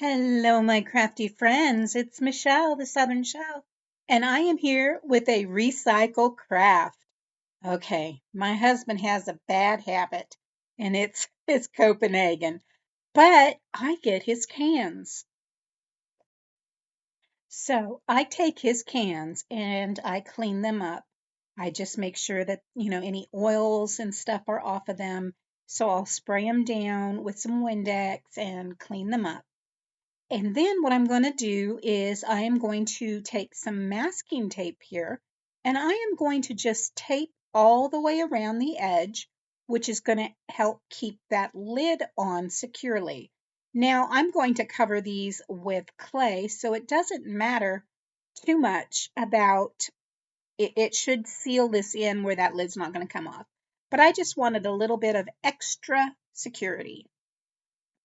Hello, my crafty friends. It's Michelle, the Southern Shell, and I am here with a recycle craft. Okay, my husband has a bad habit, and it's Copenhagen, but I get his cans. So I take his cans and I clean them up. I just make sure that, any oils and stuff are off of them. So I'll spray them down with some Windex and clean them up. And then what I'm going to do is I am going to take some masking tape here and I am going to just tape all the way around the edge, which is going to help keep that lid on securely. Now I'm going to cover these with clay, so it doesn't matter too much about it. It should seal this in where that lid's not going to come off. But I just wanted a little bit of extra security.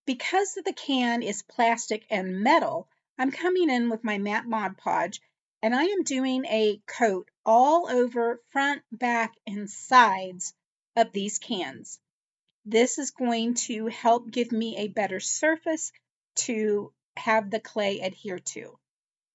Because the can is plastic and metal, I'm coming in with my matte Mod Podge and I am doing a coat all over front, back, and sides of these cans. This is going to help give me a better surface to have the clay adhere to.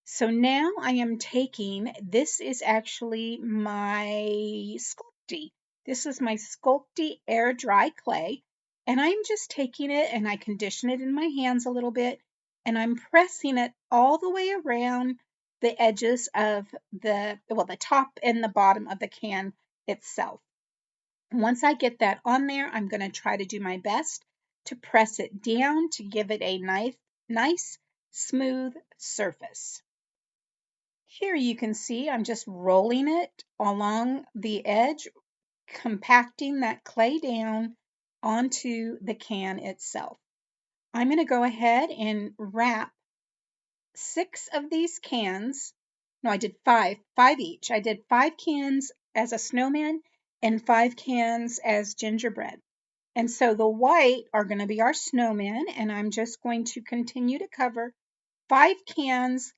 So now I am taking, this is actually my Sculpty. This is my Sculpty air dry clay. And I'm just taking it and I condition it in my hands a little bit. And I'm pressing it all the way around the edges of the top and the bottom of the can itself. Once I get that on there, I'm going to try to do my best to press it down to give it a nice smooth surface. Here you can see I'm just rolling it along the edge, compacting that clay down onto the can itself. I'm going to go ahead and wrap 6 of these cans. No, I did 5 each. I did 5 cans as a snowman and 5 cans as gingerbread. And so the white are going to be our snowmen, and I'm just going to continue to cover 5 cans.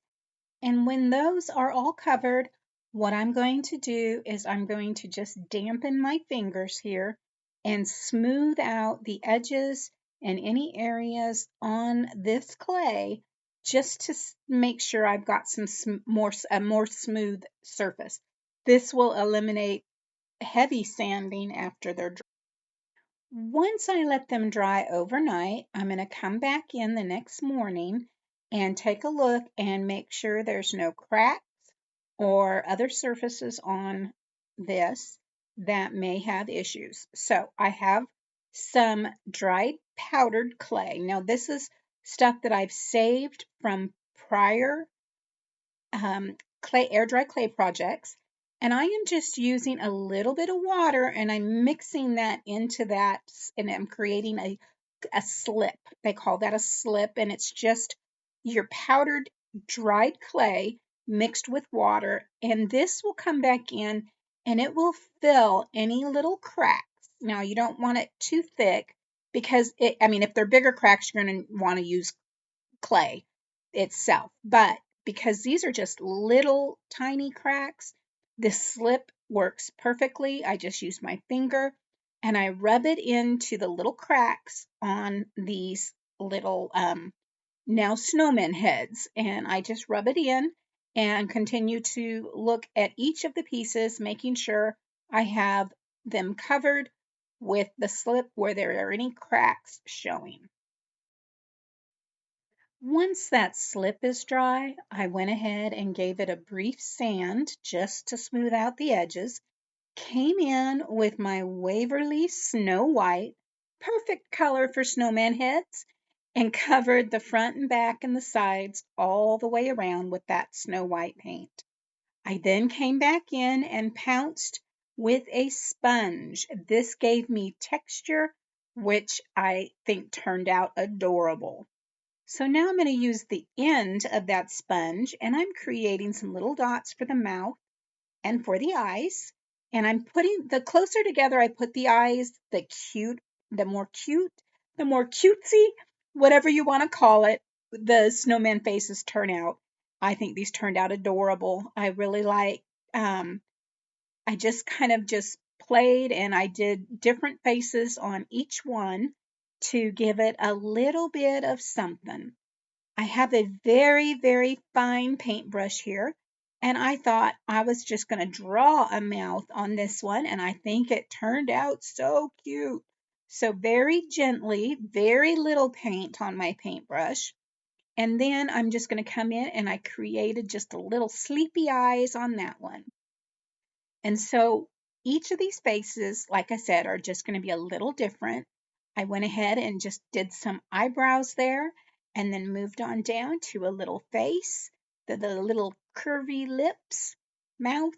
And when those are all covered, what I'm going to do is I'm going to just dampen my fingers here and smooth out the edges and any areas on this clay just to make sure I've got a more smooth surface. This will eliminate heavy sanding after they're dry. Once I let them dry overnight, I'm going to come back in the next morning and take a look and make sure there's no cracks or other surfaces on this that may have issues. So I have some dried powdered clay. Now this is stuff that I've saved from prior air dry clay projects. And I am just using a little bit of water and I'm mixing that into that and I'm creating a slip. They call that a slip, and it's just your powdered dried clay mixed with water. And this will come back in and it will fill any little cracks. Now you don't want it too thick because if they're bigger cracks, you're going to want to use clay itself. But because these are just little tiny cracks, this slip works perfectly. I just use my finger and I rub it into the little cracks on these little now snowman heads. And I just rub it in and continue to look at each of the pieces, making sure I have them covered with the slip where there are any cracks showing. Once that slip is dry, I went ahead and gave it a brief sand just to smooth out the edges, came in with my Waverly Snow White, perfect color for snowman heads, and covered the front and back and the sides all the way around with that snow white paint. I then came back in and pounced with a sponge. This gave me texture, which I think turned out adorable. So now I'm going to use the end of that sponge and I'm creating some little dots for the mouth and for the eyes. And I'm putting, the closer together I put the eyes, the more cutesy, whatever you want to call it, the snowman faces turn out. I think these turned out adorable. I really I just kind of just played and I did different faces on each one to give it a little bit of something. I have a very, very fine paintbrush here, and I thought I was just going to draw a mouth on this one, and I think it turned out so cute. So very gently, very little paint on my paintbrush, and then I'm just going to come in and I created just a little sleepy eyes on that one. And so each of these faces, like I said, are just going to be a little different. I went ahead and just did some eyebrows there and then moved on down to a little face, the little curvy lips, mouth.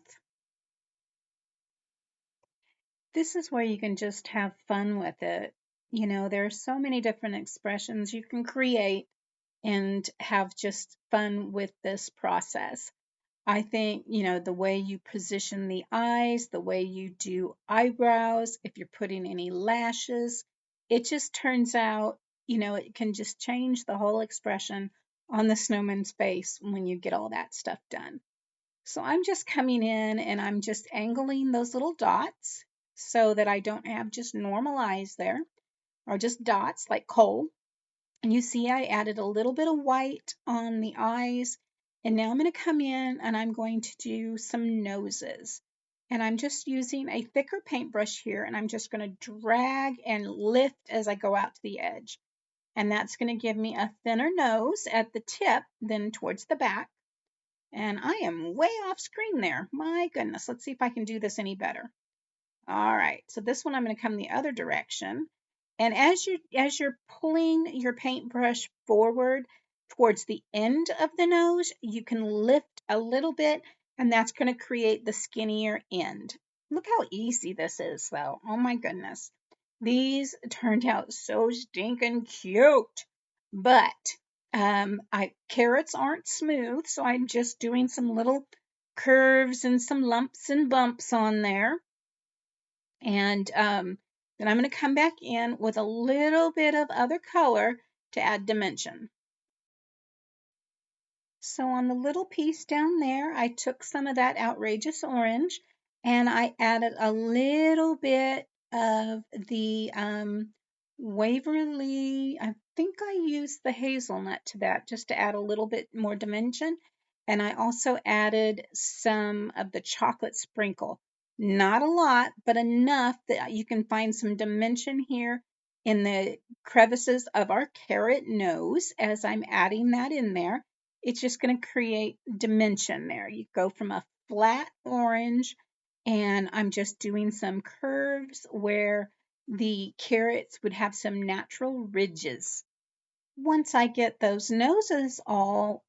This is where you can just have fun with it. You know, there are so many different expressions you can create and have just fun with this process. I think, the way you position the eyes, the way you do eyebrows, if you're putting any lashes, it just turns out, it can just change the whole expression on the snowman's face when you get all that stuff done. So I'm just coming in and I'm just angling those little dots so that I don't have just normal eyes there or just dots like coal. And you see I added a little bit of white on the eyes. And now I'm going to come in and I'm going to do some noses. And I'm just using a thicker paintbrush here and I'm just going to drag and lift as I go out to the edge. And that's going to give me a thinner nose at the tip than towards the back. And I am way off screen there. My goodness, let's see if I can do this any better. All right, so this one I'm going to come the other direction. And as you're pulling your paintbrush forward towards the end of the nose, you can lift a little bit, and that's going to create the skinnier end. Look how easy this is, though. Oh my goodness. These turned out so stinking cute. But carrots aren't smooth, so I'm just doing some little curves and some lumps and bumps on there. And then I'm going to come back in with a little bit of other color to add dimension. So on the little piece down there, I took some of that outrageous orange and I added a little bit of the Waverly. I think I used the hazelnut to that just to add a little bit more dimension. And I also added some of the chocolate sprinkle. Not a lot, but enough that you can find some dimension here in the crevices of our carrot nose as I'm adding that in there. It's just going to create dimension there. You go from a flat orange, and I'm just doing some curves where the carrots would have some natural ridges. Once I get those noses all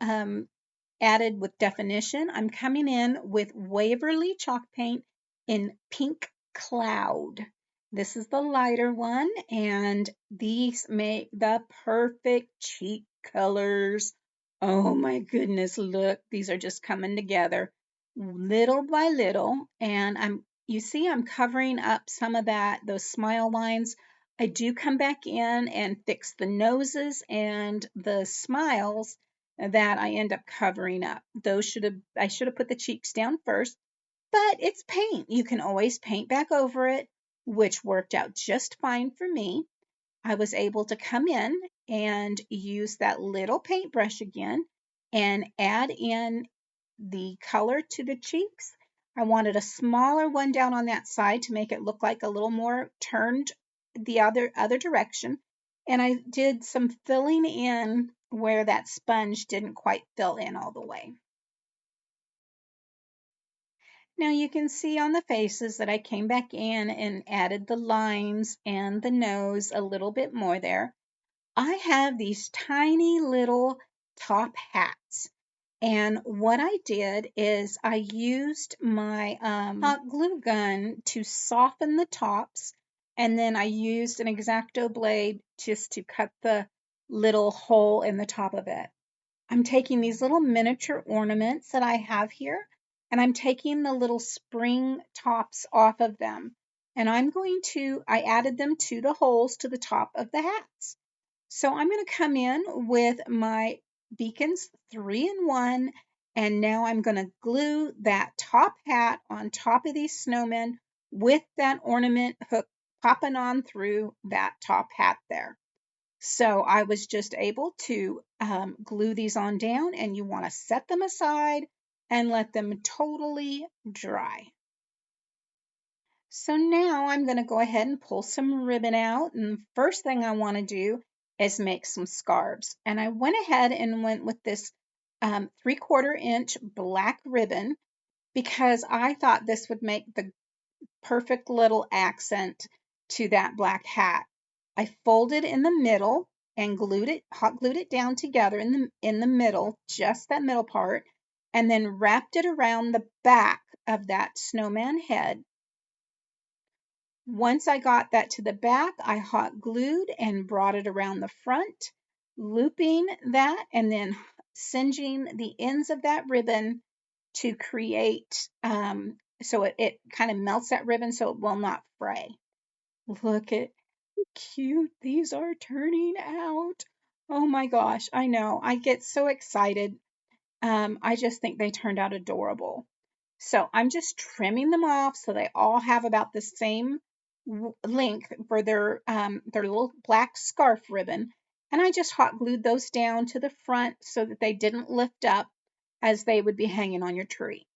added with definition, I'm coming in with Waverly chalk paint in Pink Cloud. This is the lighter one, and these make the perfect cheek colors. Oh my goodness, look, these are just coming together little by little, and you see I'm covering up some of those smile lines. I do come back in and fix the noses and the smiles that I end up covering up. I should have put the cheeks down first, but it's paint. You can always paint back over it, which worked out just fine for me. I was able to come in and use that little paintbrush again and add in the color to the cheeks. I wanted a smaller one down on that side to make it look like a little more turned the other direction. And I did some filling in where that sponge didn't quite fill in all the way. Now you can see on the faces that I came back in and added the lines and the nose a little bit more there. I have these tiny little top hats. And what I did is I used my hot glue gun to soften the tops. And then I used an X-Acto blade just to cut the little hole in the top of it. I'm taking these little miniature ornaments that I have here, and I'm taking the little spring tops off of them. And I added them to the holes to the top of the hats. So I'm going to come in with my Beacons 3-in-1, and now I'm going to glue that top hat on top of these snowmen with that ornament hook popping on through that top hat there. So I was just able to glue these on down, and you want to set them aside and let them totally dry. So now I'm going to go ahead and pull some ribbon out. And the first thing I want to do is make some scarves. And I went ahead and went with this 3/4 inch black ribbon because I thought this would make the perfect little accent to that black hat. I folded in the middle and hot glued it down together in the middle, just that middle part, and then wrapped it around the back of that snowman head. Once I got that to the back, I hot glued and brought it around the front, looping that and then singeing the ends of that ribbon to create so it kind of melts that ribbon so it will not fray. Look at how cute these are turning out. Oh my gosh, I know. I get so excited. I just think they turned out adorable. So I'm just trimming them off so they all have about the same length for their little black scarf ribbon. And I just hot glued those down to the front so that they didn't lift up as they would be hanging on your tree.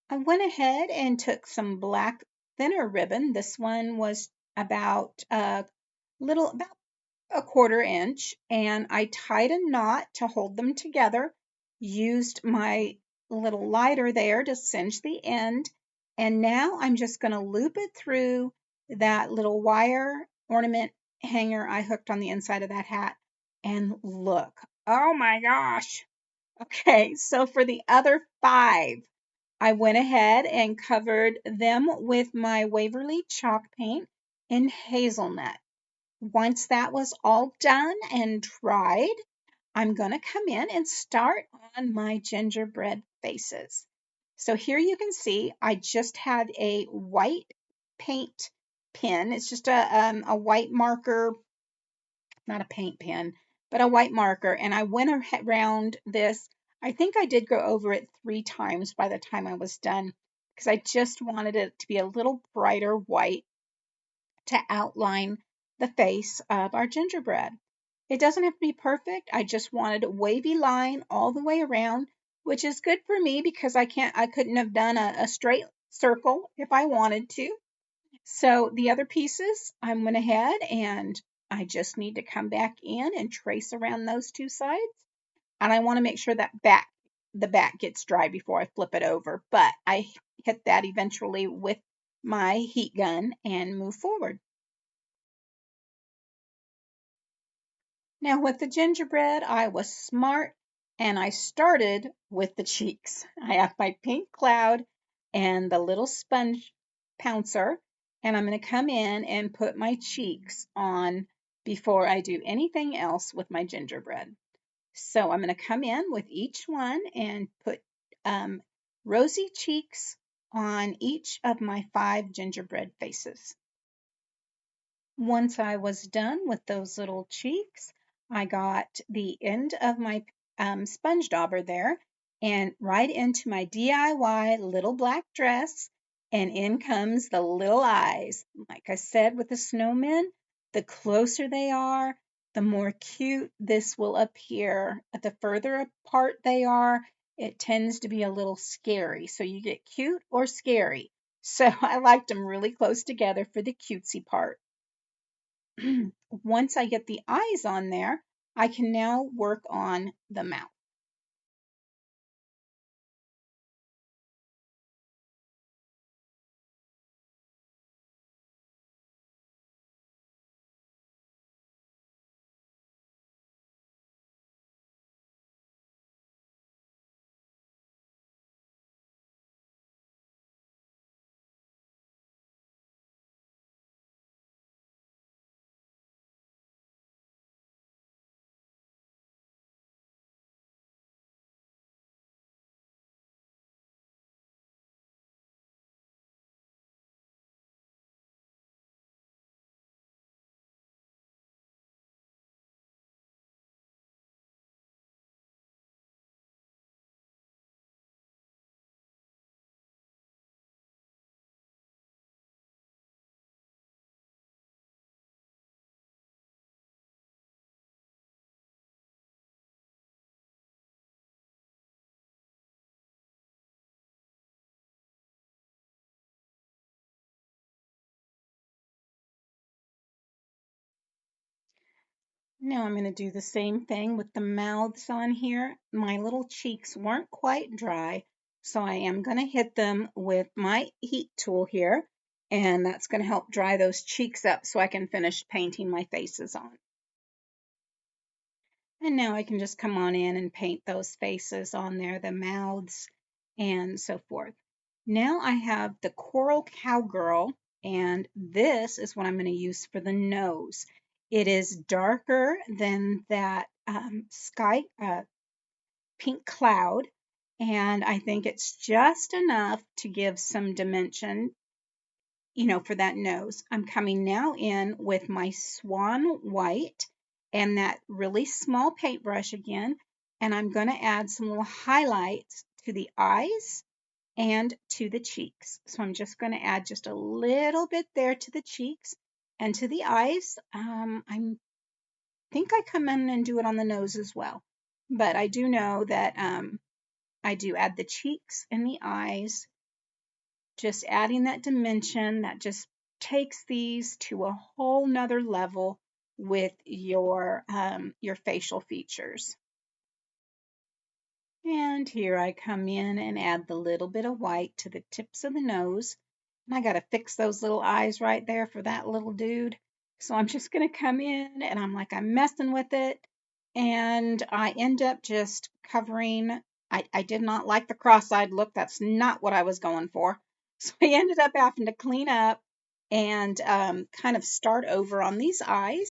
I went ahead and took some black thinner ribbon. This one was about 1/4 inch, and I tied a knot to hold them together, used my little lighter there to singe the end, and now I'm just going to loop it through that little wire ornament hanger I hooked on the inside of that hat. And look, oh my gosh. Okay, so for the other 5, I went ahead and covered them with my Waverly chalk paint in hazelnut. Once that was all done and dried, I'm going to come in and start on my gingerbread faces. So here you can see I just had a white paint pen. It's just a white marker, not a paint pen, but a white marker. And I went around this. I think I did go over it 3 times by the time I was done because I just wanted it to be a little brighter white to outline the face of our gingerbread. It doesn't have to be perfect. I just wanted a wavy line all the way around, which is good for me because I couldn't have done a straight circle if I wanted to. So the other pieces, I went ahead and I just need to come back in and trace around those 2 sides. And I want to make sure that the back gets dry before I flip it over. But I hit that eventually with my heat gun and move forward. Now, with the gingerbread, I was smart and I started with the cheeks. I have my pink cloud and the little sponge pouncer, and I'm going to come in and put my cheeks on before I do anything else with my gingerbread. So I'm going to come in with each one and put rosy cheeks on each of my 5 gingerbread faces. Once I was done with those little cheeks, I got the end of my sponge dauber there and right into my DIY little black dress, and in comes the little eyes. Like I said with the snowmen, the closer they are, the more cute this will appear. The further apart they are, it tends to be a little scary. So you get cute or scary. So I liked them really close together for the cutesy part. Once I get the eyes on there, I can now work on the mouth. Now I'm going to do the same thing with the mouths on here. My little cheeks weren't quite dry, so I am going to hit them with my heat tool here, and that's going to help dry those cheeks up so I can finish painting my faces on. And now I can just come on in and paint those faces on there, the mouths and so forth. Now I have the Coral Cowgirl, and this is what I'm going to use for the nose. It is darker than that sky pink cloud, and I think it's just enough to give some dimension, for that nose. I'm coming now in with my Swan White and that really small paintbrush again, and I'm going to add some little highlights to the eyes and to the cheeks. So I'm just going to add just a little bit there to the cheeks and to the eyes. I think I come in and do it on the nose as well, but I do know that I do add the cheeks and the eyes, just adding that dimension that just takes these to a whole nother level with your facial features. And here I come in and add the little bit of white to the tips of the nose. And I got to fix those little eyes right there for that little dude. So I'm just going to come in and I'm messing with it. And I end up just covering. I did not like the cross-eyed look. That's not what I was going for. So I ended up having to clean up and kind of start over on these eyes.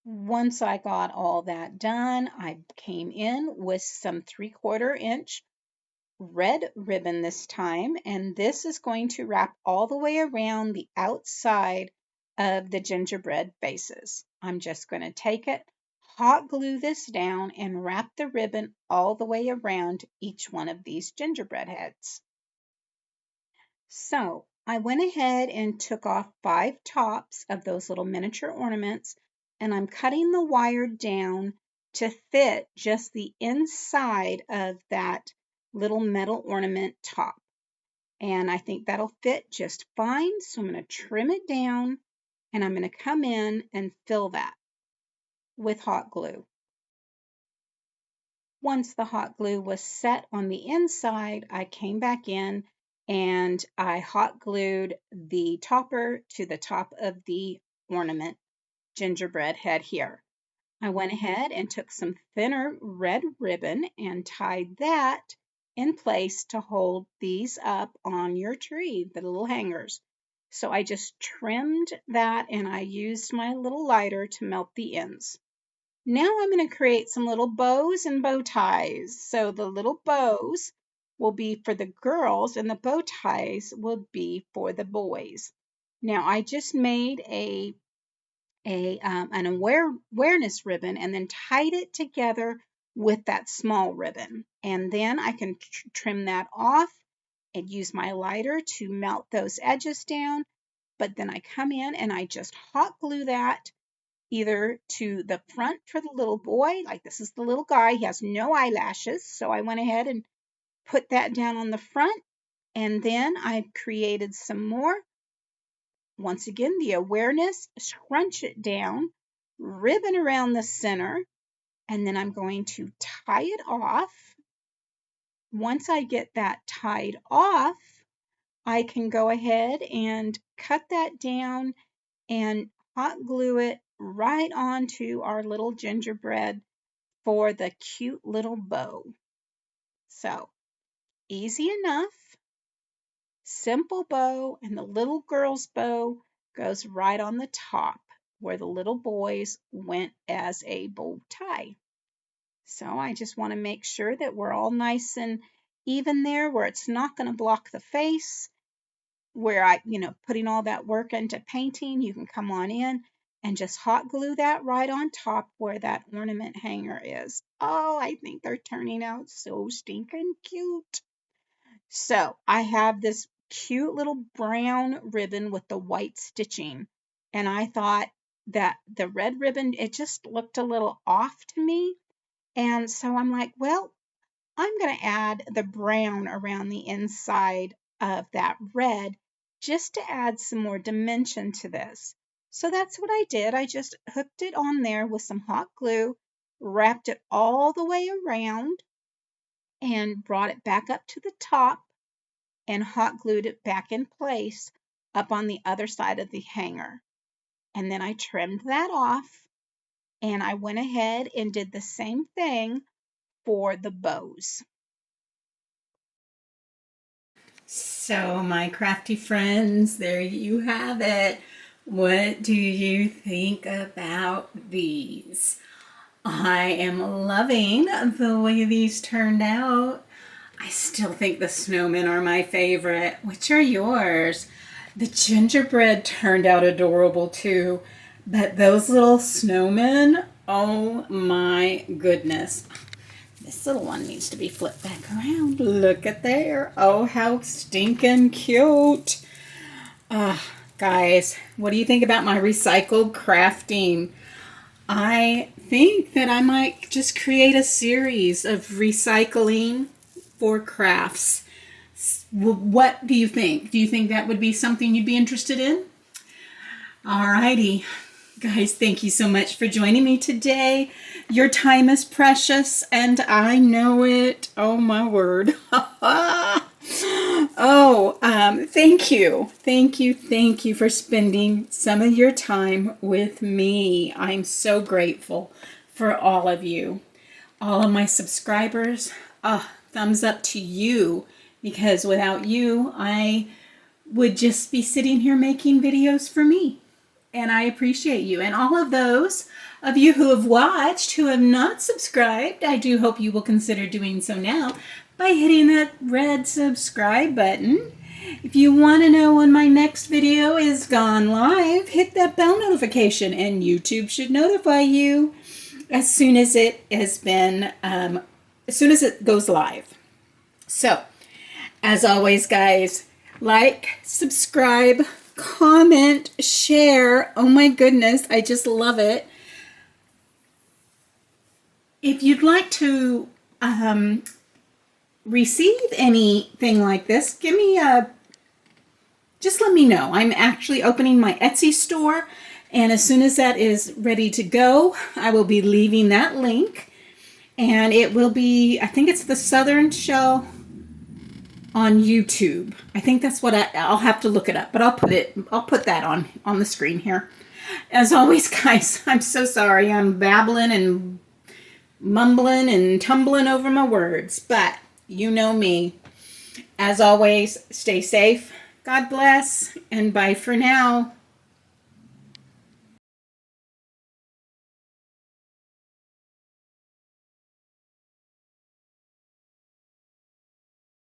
Once I got all that done, I came in with some 3/4 inch red ribbon this time, and this is going to wrap all the way around the outside of the gingerbread faces. I'm just going to take it, hot glue this down, and wrap the ribbon all the way around each one of these gingerbread heads. So I went ahead and took off 5 tops of those little miniature ornaments, and I'm cutting the wire down to fit just the inside of that little metal ornament top. And I think that'll fit just fine. So I'm going to trim it down, and I'm going to come in and fill that with hot glue. Once the hot glue was set on the inside, I came back in and I hot glued the topper to the top of the ornament gingerbread head here. I went ahead and took some thinner red ribbon and tied that in place to hold these up on your tree, the little hangers. So I just trimmed that and I used my little lighter to melt the ends. Now I'm going to create some little bows and bow ties. So the little bows will be for the girls and the bow ties will be for the boys. Now I just made an awareness ribbon and then tied it together with that small ribbon. And then I can trim that off and use my lighter to melt those edges down. But then I come in and I just hot glue that either to the front for the little boy, like this is the little guy, he has no eyelashes, so I went ahead and put that down on the front, and then I created some more. Once again, the awareness, scrunch it down, ribbon around the center, and then I'm going to tie it off. Once I get that tied off, I can go ahead and cut that down and hot glue it right onto our little gingerbread for the cute little bow. So easy enough, simple bow, and the little girl's bow goes right on the top where the little boys went as a bow tie. So I just want to make sure that we're all nice and even there where it's not going to block the face. Where putting all that work into painting, you can come on in and just hot glue that right on top where that ornament hanger is. Oh, I think they're turning out so stinking cute. So I have this cute little brown ribbon with the white stitching. And I thought that the red ribbon, it just looked a little off to me. And so I'm like, well, I'm going to add the brown around the inside of that red just to add some more dimension to this. So that's what I did. I just hooked it on there with some hot glue, wrapped it all the way around, and brought it back up to the top and hot glued it back in place up on the other side of the hanger. And then I trimmed that off, and I went ahead and did the same thing for the bows. So, my crafty friends, there you have it. What do you think about these? I am loving the way these turned out. I still think the snowmen are my favorite. Which are yours? The gingerbread turned out adorable too. But those little snowmen, oh my goodness. This little one needs to be flipped back around. Look at there. Oh, how stinking cute. Guys, what do you think about my recycled crafting? I think that I might just create a series of recycling for crafts. What do you think? Do you think that would be something you'd be interested in? Alrighty. Guys, thank you so much for joining me today. Your time is precious, and I know it. Oh, my word. Thank you. Thank you for spending some of your time with me. I'm so grateful for all of you. All of my subscribers, thumbs up to you, because without you, I would just be sitting here making videos for me. And I appreciate you. And all of those of you who have watched, who have not subscribed, I do hope you will consider doing so now by hitting that red subscribe button. If you want to know when my next video is gone live, hit that bell notification and YouTube should notify you as soon as it has been, as soon as it goes live. So, as always, guys, like, subscribe, comment, share. Oh my goodness, I just love it. If you'd like to receive anything like this, just let me know. I'm actually opening my Etsy store, and as soon as that is ready to go, I will be leaving that link, and it will be, I think it's the Southern Shell on YouTube. I think that's what I'll have to look it up, but I'll put that on the screen here. As always, guys, I'm so sorry. I'm babbling and mumbling and tumbling over my words, but you know me. As always, stay safe, God bless, and bye for now.